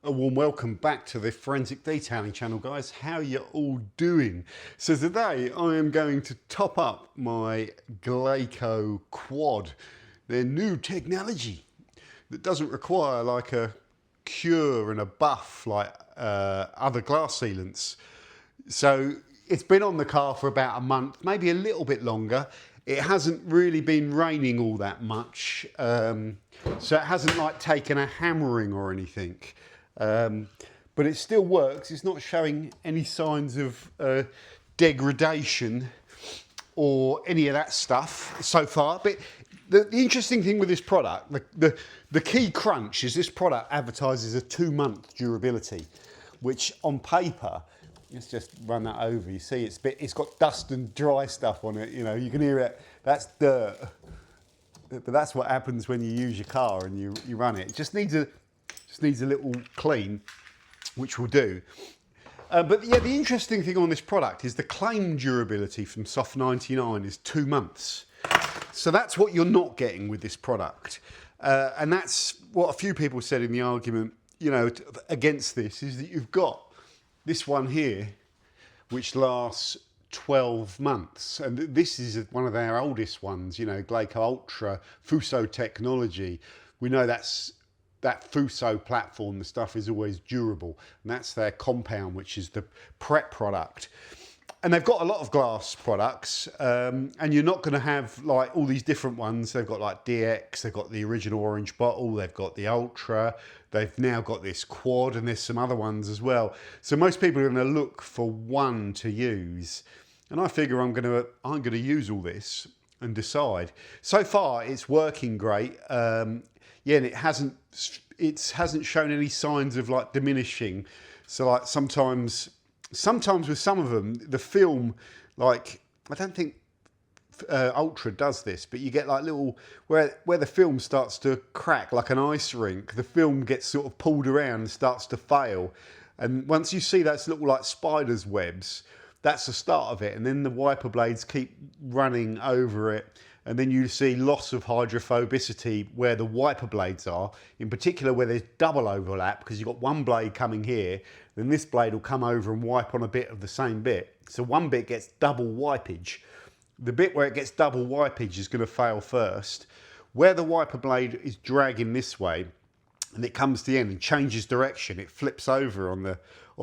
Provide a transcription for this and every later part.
A warm welcome back to the Forensic Detailing channel, guys. How you all doing? So today I am going to top up my Glaco Quad, their new technology that doesn't require like a cure and a buff like other glass sealants. So it's been on the car for about a month, maybe a little bit longer. It hasn't really been raining all that much, so it hasn't like taken a hammering or anything. But it still works. It's not showing any signs of degradation or any of that stuff so far. But the interesting thing with this product, the key crunch is this product advertises a 2-month durability, which on paper, let's just run that over. You see, it's got dust and dry stuff on it. You know, you can hear it. That's dirt. But that's what happens when you use your car and you run it. It just needs a little clean, which will do. But yeah, the interesting thing on this product is the claim durability from Soft 99 is 2 months. So that's what you're not getting with this product. And that's what a few people said in the argument, you know, against this, is that you've got this one here, which lasts 12 months. And this is one of our oldest ones, you know, Glaco Ultra, Fuso technology. We know that Fuso platform, the stuff is always durable, and that's their compound, which is the prep product. And they've got a lot of glass products, and you're not going to have like all these different ones. They've got like DX, they've got the original orange bottle, they've got the Ultra, they've now got this Quad, and there's some other ones as well. So most people are going to look for one to use, and I figure I'm going to use all this and decide. So far, it's working great. Yeah, and it hasn't shown any signs of like diminishing. So like sometimes with some of them, the film, like, I don't think Ultra does this, but you get like little, where the film starts to crack like an ice rink, the film gets sort of pulled around and starts to fail. And once you see those little like spider's webs, that's the start of it. And then the wiper blades keep running over it. And then you see loss of hydrophobicity where the wiper blades are, in particular where there's double overlap, because you've got one blade coming here, then this blade will come over and wipe on a bit of the same bit. So one bit gets double wipage. The bit where it gets double wipage is going to fail first. Where the wiper blade is dragging this way, and it comes to the end and changes direction, it flips over on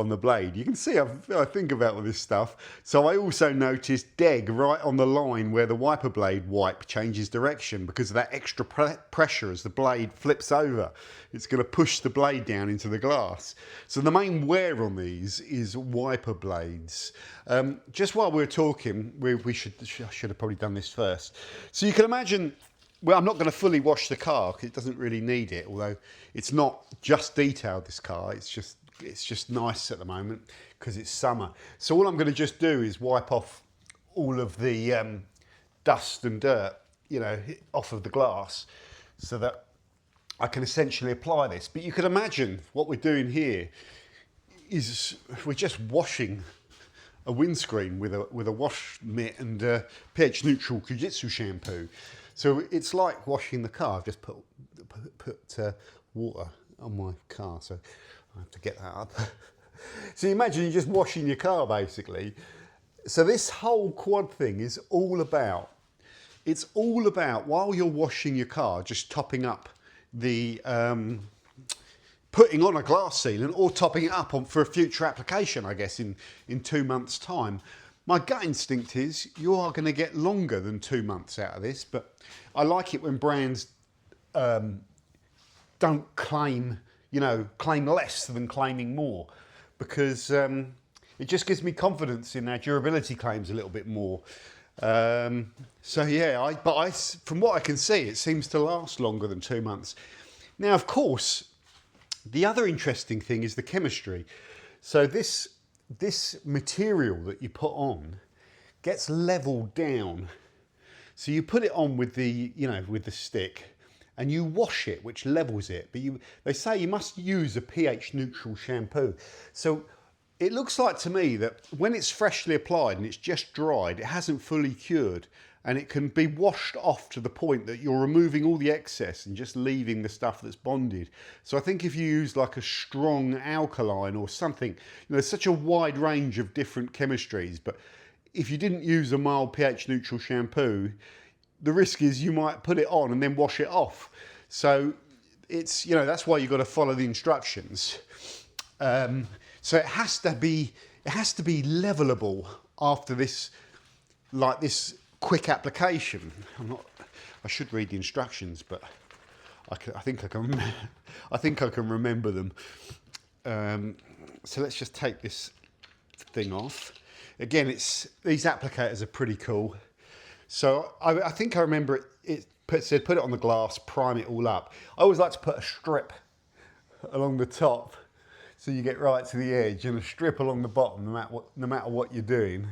the blade. You can see I think about all this stuff. So I also noticed deg right on the line where the wiper blade wipe changes direction because of that extra pressure as the blade flips over. It's going to push the blade down into the glass. So the main wear on these is wiper blades. Just while we're talking, I should have probably done this first. So you can imagine, well, I'm not going to fully wash the car because it doesn't really need it, although it's not just detailed, this car, it's just nice at the moment because it's summer. So all I'm going to just do is wipe off all of the dust and dirt, you know, off of the glass so that I can essentially apply this. But you can imagine what we're doing here is we're just washing a windscreen with a wash mitt and pH neutral Kujitsu shampoo. So it's like washing the car. I've just put water on my car, so I have to get that up. So you imagine you're just washing your car basically. So this whole quad thing is all about, while you're washing your car, just topping up the, putting on a glass sealant or topping it up for a future application, I guess, in 2 months' time. My gut instinct is you are going to get longer than 2 months out of this, but I like it when brands don't claim less than claiming more, because it just gives me confidence in their durability claims a little bit more. So yeah, from what I can see, it seems to last longer than 2 months. Now, of course, the other interesting thing is the chemistry. So this material that you put on gets leveled down. So you put it on with the stick and you wash it, which levels it. But they say you must use a pH neutral shampoo. So it looks like to me that when it's freshly applied and it's just dried, it hasn't fully cured. and it can be washed off to the point that you're removing all the excess and just leaving the stuff that's bonded. So I think if you use like a strong alkaline or something, you know, there's such a wide range of different chemistries, but if you didn't use a mild pH neutral shampoo, the risk is you might put it on and then wash it off. So it's, you know, that's why you've got to follow the instructions. So it has to be levelable after this, like this quick application. I should read the instructions, but I think I can remember them. So let's just take this thing off. Again, these applicators are pretty cool. So I think I remember it said put it on the glass, prime it all up. I always like to put a strip along the top so you get right to the edge, and a strip along the bottom no matter what you're doing.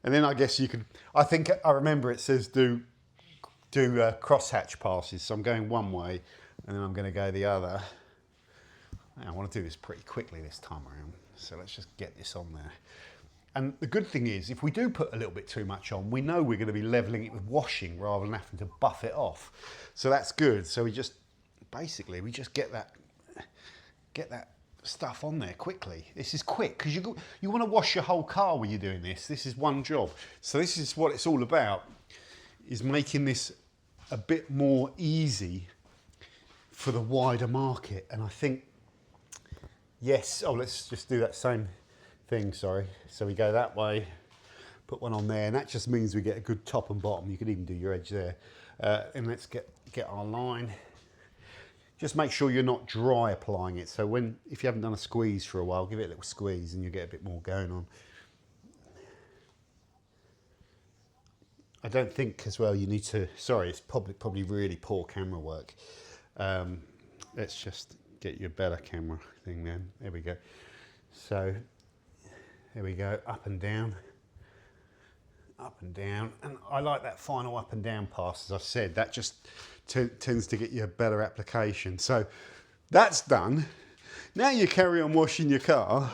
And then I guess you could, I think I remember it says do crosshatch passes. So I'm going one way and then I'm going to go the other. I want to do this pretty quickly this time around. So let's just get this on there. And the good thing is, if we do put a little bit too much on, we know we're going to be leveling it with washing rather than having to buff it off. So that's good. So we just get that stuff on there quickly. This is quick because you want to wash your whole car when you're doing this. This is one job. So this is what it's all about, is making this a bit more easy for the wider market. And I think, yes, let's just do that same thing, sorry. So we go that way, put one on there, and that just means we get a good top and bottom. You could even do your edge there. And let's get our line. Just make sure you're not dry applying it. So if you haven't done a squeeze for a while, give it a little squeeze and you get a bit more going on. I don't think as well you need to, sorry, it's probably really poor camera work. Let's just get you a better camera thing then. There we go. So there we go, up and down. Up and down, and I like that final up and down pass, as I said. That just tends to get you a better application. So that's done. Now you carry on washing your car.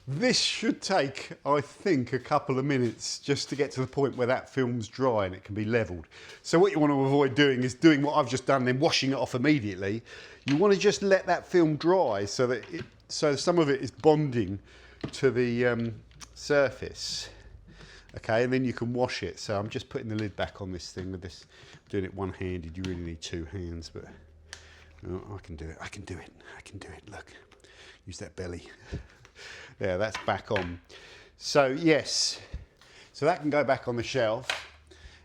This should take, I think, a couple of minutes just to get to the point where that film's dry and it can be leveled. So what you want to avoid doing is doing what I've just done, then washing it off immediately. You want to just let that film dry so that some of it is bonding to the surface. Okay, and then you can wash it. So I'm just putting the lid back on this thing with this, doing it one-handed. You really need two hands, but I can do it. I can do it. Look, use that belly. There, that's back on. So yes, so that can go back on the shelf.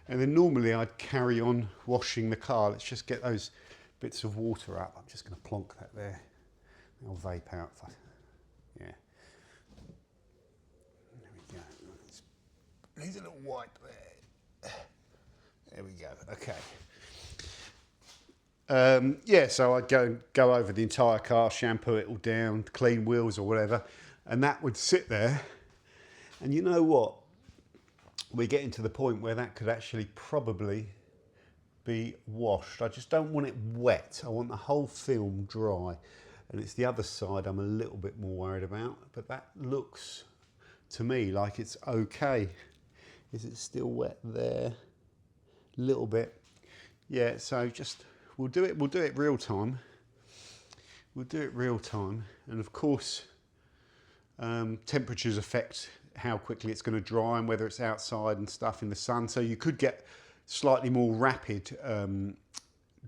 And then normally I'd carry on washing the car. Let's just get those bits of water up. I'm just going to plonk that there. I'll vape out. Yeah. There's a little wipe there. There we go. Okay. Yeah, so I'd go over the entire car, shampoo it all down, clean wheels or whatever, and that would sit there. And you know what? We're getting to the point where that could actually probably be washed. I just don't want it wet. I want the whole film dry. And it's the other side I'm a little bit more worried about, but that looks to me like it's okay. Is it still wet there? A little bit. Yeah, so we'll do it real time. We'll do it real time. And of course, temperatures affect how quickly it's going to dry and whether it's outside and stuff in the sun. So you could get slightly more rapid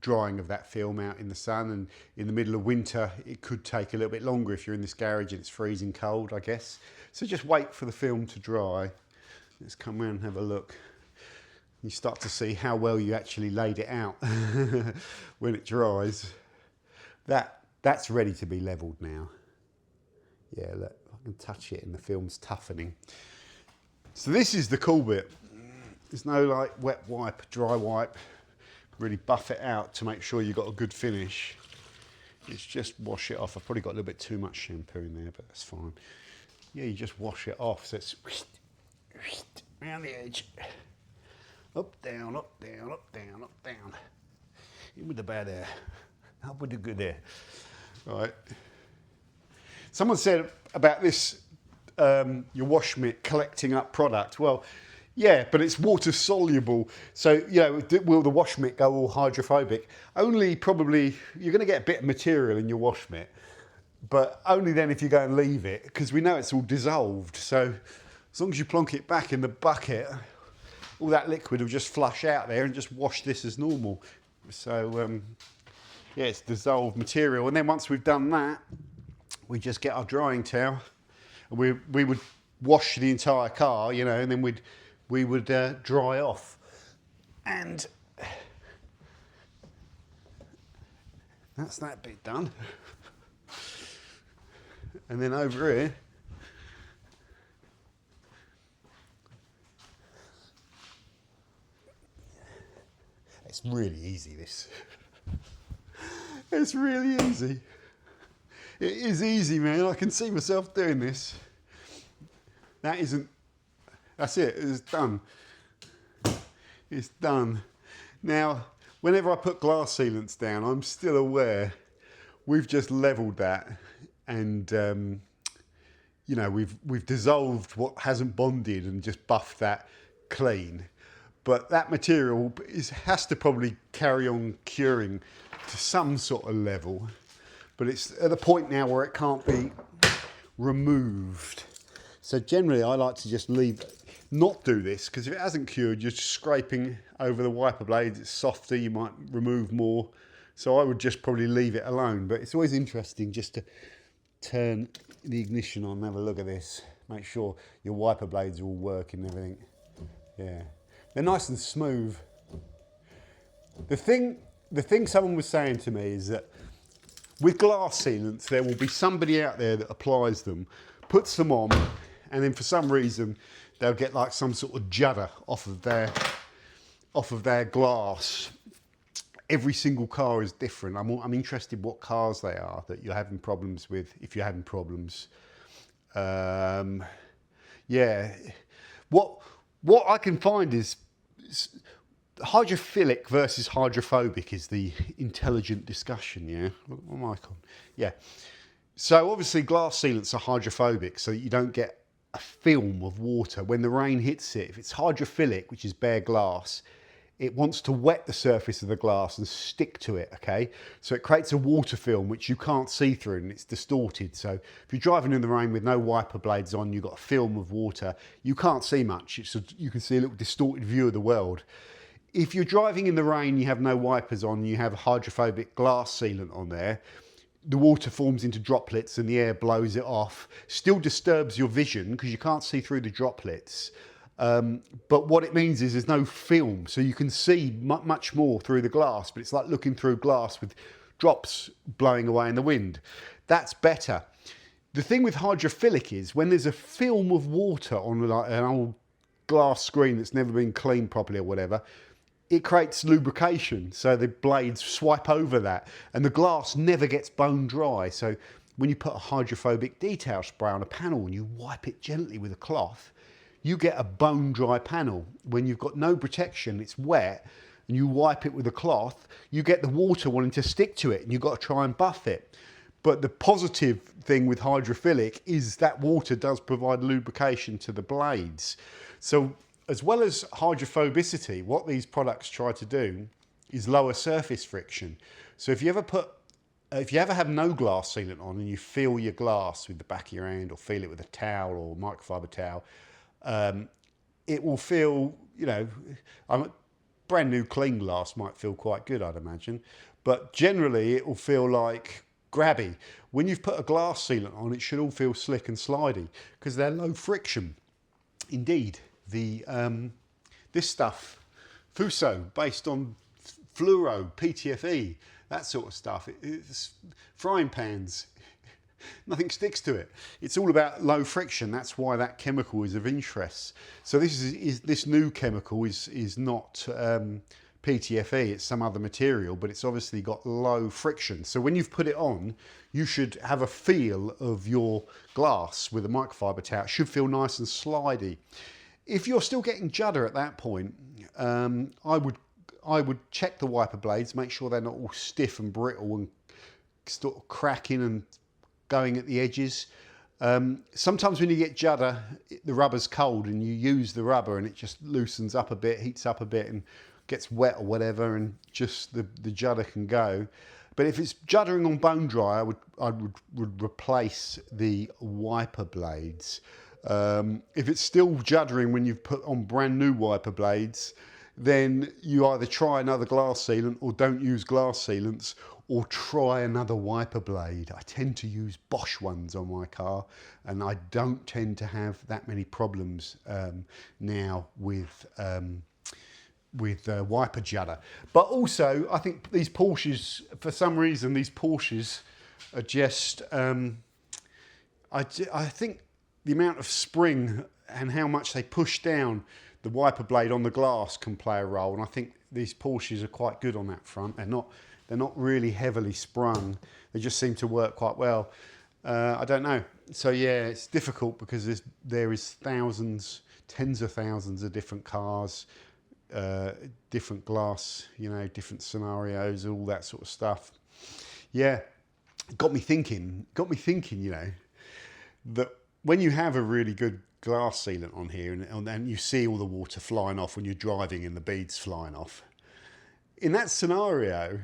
drying of that film out in the sun, and in the middle of winter it could take a little bit longer if you're in this garage and it's freezing cold, I guess. So just wait for the film to dry. Let's come around and have a look. You start to see how well you actually laid it out when it dries. That's ready to be leveled now. Yeah, look, I can touch it and the film's toughening. So this is the cool bit. There's no like wet wipe, dry wipe. Really buff it out to make sure you've got a good finish. It's just wash it off. I've probably got a little bit too much shampoo in there, but that's fine. Yeah, you just wash it off. So it's around the edge. Up, down, up, down, up, down, up, down. In with the bad air. Up with the good air. Right. Someone said about this, your wash mitt collecting up product. Well, Yeah, but it's water soluble. So, you know, will the wash mitt go all hydrophobic? Only probably, you're going to get a bit of material in your wash mitt, but only then if you go and leave it, because we know it's all dissolved. So as long as you plonk it back in the bucket, all that liquid will just flush out there and just wash this as normal. So, yeah, it's dissolved material. And then once we've done that, we just get our drying towel and we would wash the entire car, you know, and then we would dry off. And that's that bit done. And then over here, it's really easy, this. It's really easy. It is easy, man. I can see myself doing this. That's it, it's done. It's done. Now, whenever I put glass sealants down, I'm still aware we've just leveled that and, you know, we've dissolved what hasn't bonded and just buffed that clean. But that material has to probably carry on curing to some sort of level. But it's at the point now where it can't be removed. So generally I like to just not do this, because if it hasn't cured, you're just scraping over the wiper blades, it's softer, you might remove more. So I would just probably leave it alone. But it's always interesting just to turn the ignition on and have a look at this. Make sure your wiper blades are all working and everything. Yeah, they're nice and smooth. The thing someone was saying to me is that with glass sealants, there will be somebody out there that applies them, puts them on, and then for some reason they'll get like some sort of judder off of their glass. Every single car is different. I'm interested what cars they are that you're having problems with, if you're having problems. Yeah, what I can find is hydrophilic versus hydrophobic is the intelligent discussion, yeah? What am I on? Yeah. So obviously glass sealants are hydrophobic, so you don't get a film of water when the rain hits it. If it's hydrophilic, which is bare glass, it wants to wet the surface of the glass and stick to it, okay? So it creates a water film which you can't see through and it's distorted. So if you're driving in the rain with no wiper blades on, you've got a film of water, you can't see much. You can see a little distorted view of the world. If you're driving in the rain, you have no wipers on, you have a hydrophobic glass sealant on there, the water forms into droplets and the air blows it off. Still disturbs your vision because you can't see through the droplets. But what it means is there's no film, so you can see much more through the glass, but it's like looking through glass with drops blowing away in the wind. That's better. The thing with hydrophilic is when there's a film of water on like an old glass screen that's never been cleaned properly or whatever, it creates lubrication, so the blades swipe over that and the glass never gets bone dry. So when you put a hydrophobic detail spray on a panel and you wipe it gently with a cloth, you get a bone dry panel. When you've got no protection, it's wet, and you wipe it with a cloth, you get the water wanting to stick to it and you've got to try and buff it. But the positive thing with hydrophilic is that water does provide lubrication to the blades. So as well as hydrophobicity, what these products try to do is lower surface friction. So if you ever have no glass sealant on and you feel your glass with the back of your hand or feel it with a towel or microfiber towel, it will feel, you know, brand new clean glass might feel quite good, I'd imagine, but generally it will feel like grabby. When you've put a glass sealant on, it should all feel slick and slidey because they're low friction. Indeed, this stuff, Fuso, based on fluoro, PTFE, that sort of stuff, it's frying pans. Nothing sticks to it. It's all about low friction. That's why that chemical is of interest. So this new chemical is not PTFE, it's some other material, but it's obviously got low friction. So when you've put it on, you should have a feel of your glass with a microfiber towel. It should feel nice and slidey. If you're still getting judder at that point, I would check the wiper blades, make sure they're not all stiff and brittle and sort of cracking and going at the edges. Sometimes when you get judder, the rubber's cold and you use the rubber and it just loosens up a bit, heats up a bit and gets wet or whatever, and just the judder can go. But if it's juddering on bone dry, I would replace the wiper blades. If it's still juddering when you've put on brand new wiper blades, then you either try another glass sealant or don't use glass sealants, or try another wiper blade. I tend to use Bosch ones on my car, and I don't tend to have that many problems now with wiper judder. But also, I think these Porsches, for some reason, these Porsches are just, I think the amount of spring and how much they push down the wiper blade on the glass can play a role. And I think these Porsches are quite good on that front. They're not really heavily sprung. They just seem to work quite well. I don't know. So yeah, it's difficult because there is thousands, tens of thousands of different cars, different glass, you know, different scenarios, all that sort of stuff. Yeah, got me thinking, you know, that when you have a really good glass sealant on here and you see all the water flying off when you're driving and the beads flying off, in that scenario,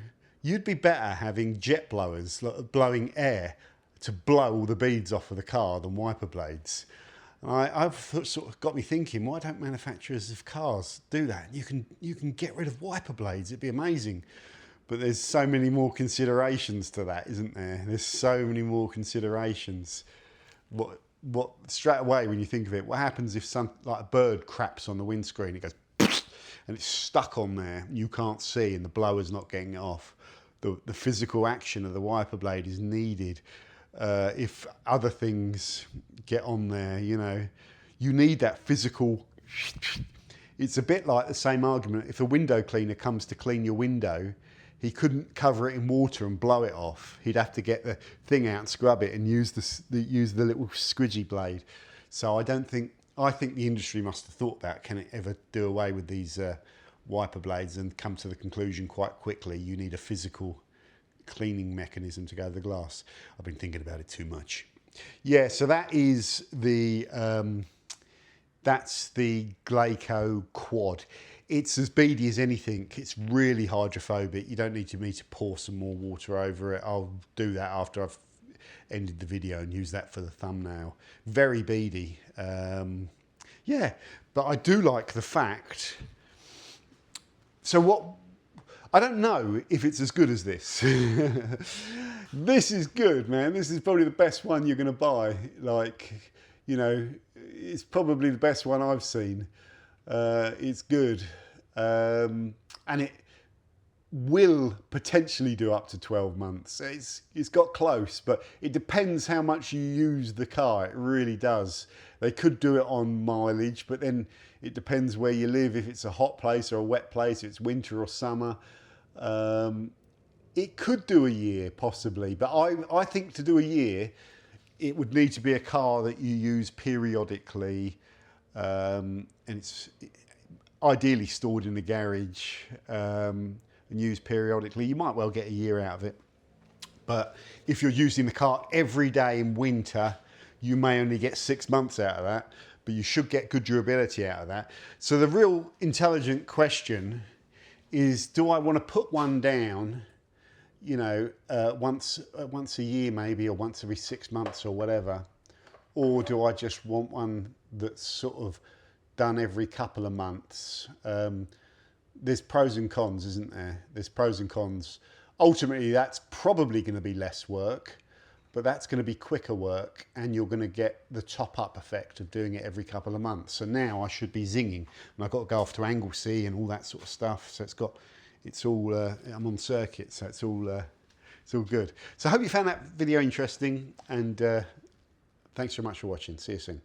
you'd be better having jet blowers blowing air to blow all the beads off of the car than wiper blades. I've sort of got me thinking, why don't manufacturers of cars do that? You can get rid of wiper blades, it'd be amazing. But there's so many more considerations to that, isn't there? There's so many more considerations. What straight away when you think of it, what happens if like a bird craps on the windscreen, it goes and it's stuck on there, you can't see and the blower's not getting it off. The physical action of the wiper blade is needed. If other things get on there, you know, you need that physical. It's a bit like the same argument. If a window cleaner comes to clean your window, he couldn't cover it in water and blow it off. He'd have to get the thing out and scrub it and use the little squidgy blade. So I think the industry must have thought that, can it ever do away with these wiper blades, and come to the conclusion quite quickly you need a physical cleaning mechanism to go to the glass. I've been thinking about it too much. Yeah, so that is that's the Glaco Quad. It's as beady as anything. It's really hydrophobic. You don't need me to pour some more water over it. I'll do that after I've ended the video and use that for the thumbnail. Very beady. Yeah, but I do like the fact. So I don't know if it's as good as this. This is good, man. This is probably the best one you're going to buy. Like, you know, it's probably the best one I've seen. It's good. And it will potentially do up to 12 months. It's got close, but it depends how much you use the car. It really does. They could do it on mileage, but then it depends where you live. If it's a hot place or a wet place, if it's winter or summer. It could do a year possibly, but I think to do a year, it would need to be a car that you use periodically, and it's ideally stored in the garage and used periodically. You might well get a year out of it, but if you're using the car every day in winter, you may only get 6 months out of that, but you should get good durability out of that. So the real intelligent question is, do I want to put one down, you know, once a year maybe, or once every 6 months or whatever, or do I just want one that's sort of done every couple of months? There's pros and cons, isn't there? There's pros and cons. Ultimately, that's probably going to be less work, but that's going to be quicker work, and you're going to get the top-up effect of doing it every couple of months. So now I should be zinging, and I've got to go off to Anglesey and all that sort of stuff. So it's all, I'm on circuit, so it's all good. So I hope you found that video interesting, and thanks very much for watching. See you soon.